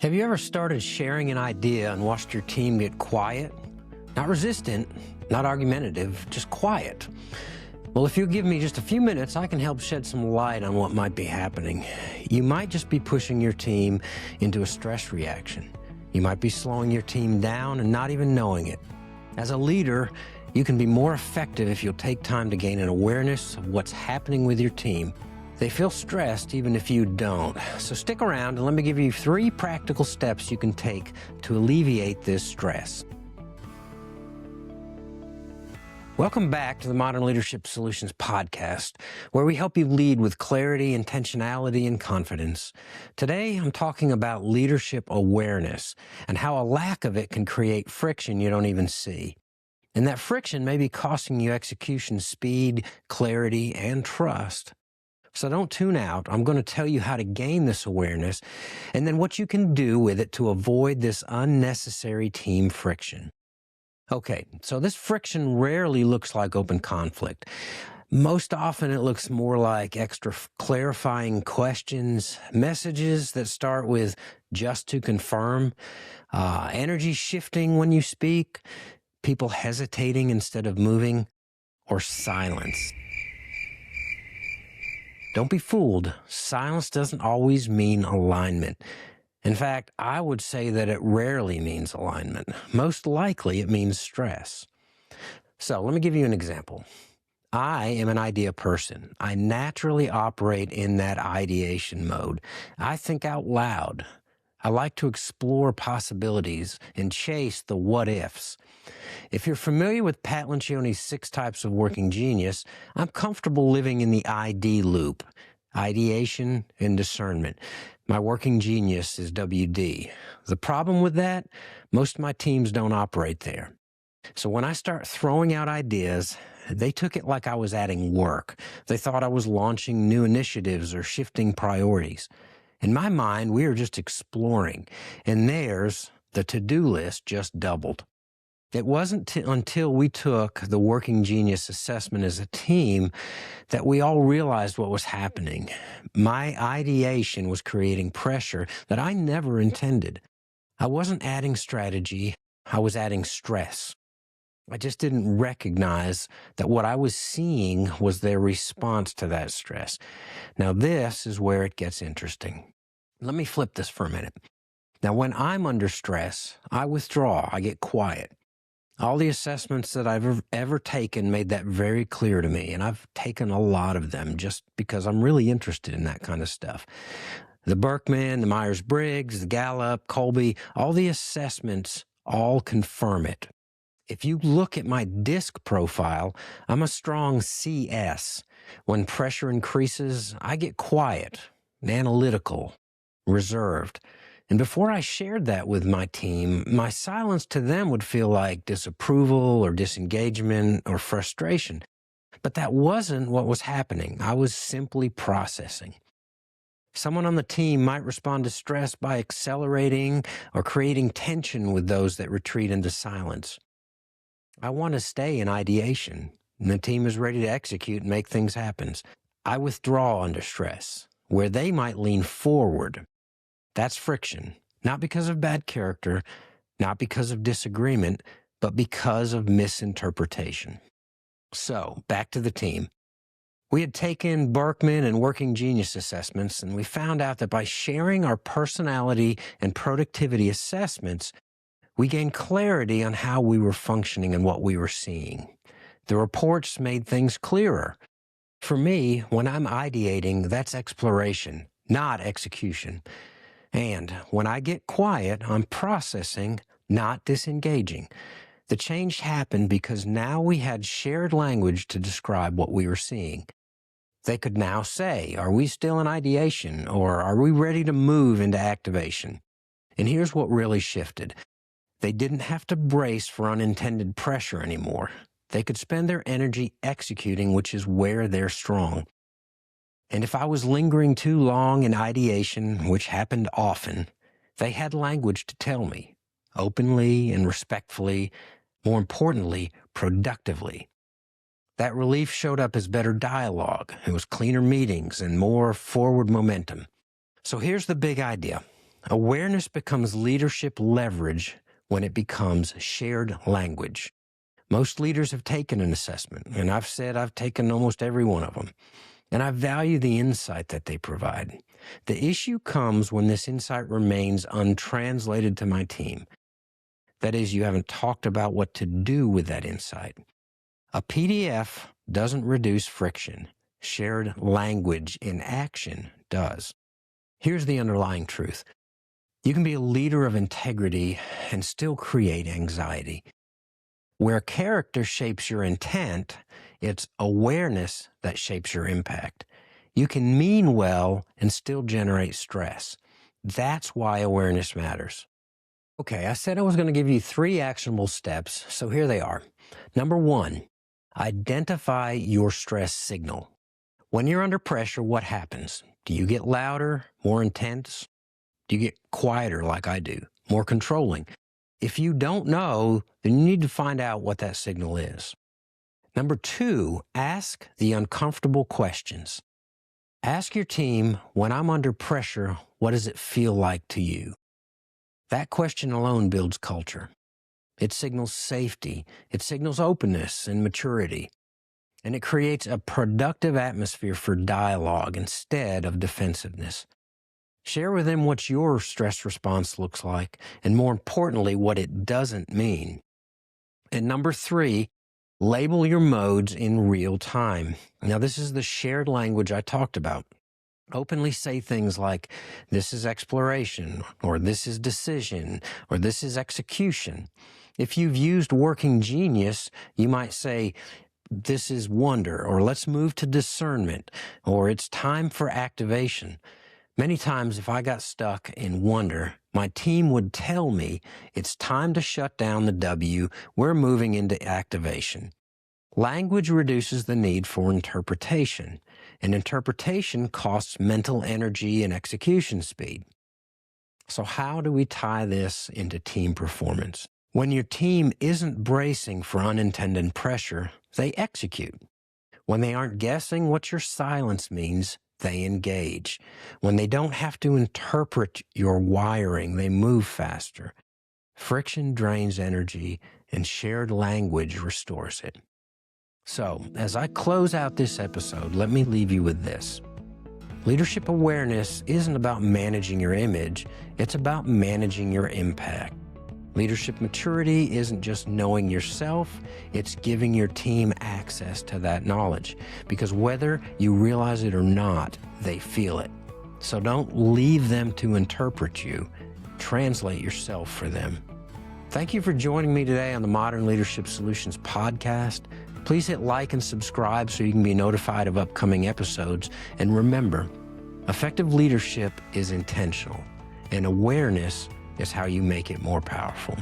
Have you ever started sharing an idea and watched your team get quiet? Not resistant, not argumentative, just quiet. Well, if you'll give me just a few minutes, I can help shed some light on what might be happening. You might just be pushing your team into a stress reaction. You might be slowing your team down and not even knowing it. As a leader, you can be more effective if you'll take time to gain an awareness of what's happening with your team. They feel stressed even if you don't. So stick around and let me give you 3 practical steps you can take to alleviate this stress. Welcome back to the Modern Leadership Solutions podcast, where we help you lead with clarity, intentionality, and confidence. Today, I'm talking about leadership awareness and how a lack of it can create friction you don't even see. And that friction may be costing you execution speed, clarity, and trust. So don't tune out. I'm going to tell you how to gain this awareness and then what you can do with it to avoid this unnecessary team friction. Okay, so this friction rarely looks like open conflict. Most often it looks more like extra clarifying questions, messages that start with just to confirm, energy shifting when you speak, people hesitating instead of moving, or silence. Don't be fooled. Silence doesn't always mean alignment. In fact, I would say that it rarely means alignment. Most likely, it means stress. So let me give you an example. I am an idea person. I naturally operate in that ideation mode. I think out loud. I like to explore possibilities and chase the what-ifs. If you're familiar with Pat Lencioni's 6 types of working genius, I'm comfortable living in the ID loop, ideation and discernment. My working genius is WD. The problem with that, most of my teams don't operate there. So when I start throwing out ideas, they took it like I was adding work. They thought I was launching new initiatives or shifting priorities. In my mind, we are just exploring, and theirs, the to-do list, just doubled. It wasn't until we took the Working Genius assessment as a team that we all realized what was happening. My ideation was creating pressure that I never intended. I wasn't adding strategy, I was adding stress. I just didn't recognize that what I was seeing was their response to that stress. Now, this is where it gets interesting. Let me flip this for a minute. Now, when I'm under stress, I withdraw, I get quiet. All the assessments that I've ever taken made that very clear to me, and I've taken a lot of them just because I'm really interested in that kind of stuff. The Berkman, the Myers-Briggs, the Gallup, Colby, all the assessments all confirm it. If you look at my DISC profile, I'm a strong CS. When pressure increases, I get quiet, analytical, reserved. And before I shared that with my team, my silence to them would feel like disapproval or disengagement or frustration. But that wasn't what was happening. I was simply processing. Someone on the team might respond to stress by accelerating or creating tension with those that retreat into silence. I want to stay in ideation, and the team is ready to execute and make things happen. I withdraw under stress, where they might lean forward. That's friction, not because of bad character, not because of disagreement, but because of misinterpretation. So, back to the team. We had taken Berkman and Working Genius assessments, and we found out that by sharing our personality and productivity assessments, we gained clarity on how we were functioning and what we were seeing. The reports made things clearer. For me, when I'm ideating, that's exploration, not execution. And when I get quiet, I'm processing, not disengaging. The change happened because now we had shared language to describe what we were seeing. They could now say, are we still in ideation, or are we ready to move into activation? And here's what really shifted. They didn't have to brace for unintended pressure anymore. They could spend their energy executing, which is where they're strong. And if I was lingering too long in ideation, which happened often, they had language to tell me, openly and respectfully, more importantly, productively. That relief showed up as better dialogue. It was cleaner meetings and more forward momentum. So here's the big idea. Awareness becomes leadership leverage when it becomes shared language. Most leaders have taken an assessment, and I've said I've taken almost every one of them, and I value the insight that they provide. The issue comes when this insight remains untranslated to my team. That is, you haven't talked about what to do with that insight. A PDF doesn't reduce friction. Shared language in action does. Here's the underlying truth. You can be a leader of integrity and still create anxiety. Where character shapes your intent, it's awareness that shapes your impact. You can mean well and still generate stress. That's why awareness matters. Okay, I said I was going to give you 3 actionable steps, so here they are. Number 1, identify your stress signal. When you're under pressure, what happens? Do you get louder, more intense? Do you get quieter like I do, more controlling? If you don't know, then you need to find out what that signal is. Number 2, ask the uncomfortable questions. Ask your team, when I'm under pressure, what does it feel like to you? That question alone builds culture. It signals safety, it signals openness and maturity, and it creates a productive atmosphere for dialogue instead of defensiveness. Share with them what your stress response looks like, and more importantly, what it doesn't mean. And number 3, label your modes in real time. Now, this is the shared language I talked about. Openly say things like, this is exploration, or this is decision, or this is execution. If you've used working genius, you might say, this is wonder, or let's move to discernment, or it's time for activation. Many times, if I got stuck in wonder, my team would tell me, it's time to shut down the W, we're moving into activation. Language reduces the need for interpretation, and interpretation costs mental energy and execution speed. So how do we tie this into team performance? When your team isn't bracing for unintended pressure, they execute. When they aren't guessing what your silence means, they engage. When they don't have to interpret your wiring, they move faster. Friction drains energy, and shared language restores it. So, as I close out this episode, let me leave you with this. Leadership awareness isn't about managing your image, it's about managing your impact. Leadership maturity isn't just knowing yourself, it's giving your team access to that knowledge. Because whether you realize it or not, they feel it. So don't leave them to interpret you. Translate yourself for them. Thank you for joining me today on the Modern Leadership Solutions podcast. Please hit like and subscribe so you can be notified of upcoming episodes. And remember, effective leadership is intentional, and awareness is how you make it more powerful.